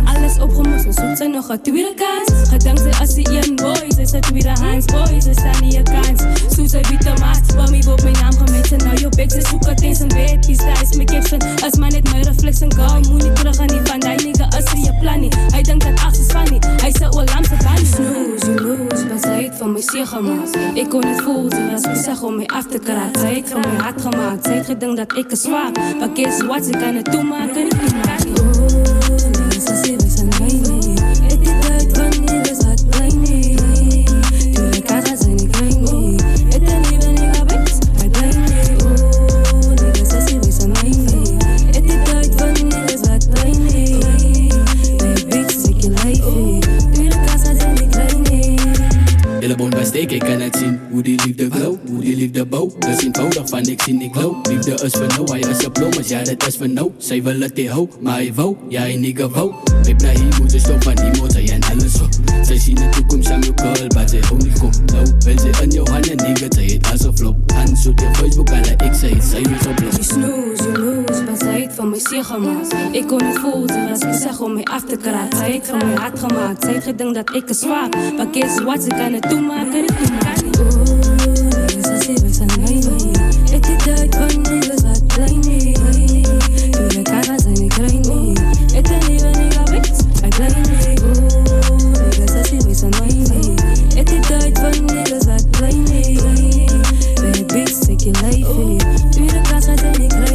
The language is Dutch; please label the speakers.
Speaker 1: Alles opgemost en zoekt zij nog een tweede kans. Gedankt zij als die een boy, zij is een tweede hands boy, zij staan niet een kans. Zoet zij biedt de maat, Bammy op mijn naam gemeten. Nou je bek, zij zoekt het eens een weet. Kies daar is mijn caption, als man net mijn reflex en go. Moet niet terug aan die van die nigga, als hij je plan niet. Hij denkt dat acht is funny, hij zei oh lam ze kan niet. Snoes, you lose, want zij heeft van mij zeer gemaakt. Ik kon het voelen, ze was me zeg om mij af te kraken. Zij heeft van mij hard gemaakt, zij heeft gedacht dat ik een zwaar. Maar guess what, ze kan het toemaken, niet maken. Ze zijn wij niet. Het is uit van niggas uit blij niet. Toen ik kaga zijn ik blij niet. Het is niet ben ik abet, hij blij niet. Oh, niggas ze zijn wij niet. Het is uit van niggas uit blij niet. Bij bitch ik je lijf niet. Toen ik kaga zijn ik blij niet.
Speaker 2: Hele bond bij steek, ik kan het zien. Hoe die liefde glow, hoe die liefde bow. Dat is eenvoudig van ik zie niet glow. Liefde is van no, hij is een bloemers, ja dat is van no. Zij wil het die ho, maar hij wou, ja hij nigga wou. Babe naar hier moet ze stoppen, die moet zij en alles zo. Zij zien de toekomst aan je girl, maar zij ook niet komt. Nou, wil ze in jouw handen, nigga, zij het als een flop. Hand zoet in Facebook, alle ik zei het, zij is op blok.
Speaker 1: Je snoes, je lose, want zij heeft van mij zeer gemaakt. Ik kon het voelen, ze was me zeg om mij af te kraken. Zij heeft van mij hard gemaakt, zij heeft gedacht dat ik een zwaar. Maar guess what, ze kan het toemaken, niet toemaken. Oh, niggas, wij zijn wij niet. Het is uit van niggas uit blij niet. Toen ik kaga zijn ik blij niet. Het is niet ben ik abet, hij blij niet. Oh, niggas, wij zijn wij niet. Het is uit van niggas uit blij niet. Bij bitch, ik je lijf niet. Toen ik kaga zijn ik blij niet.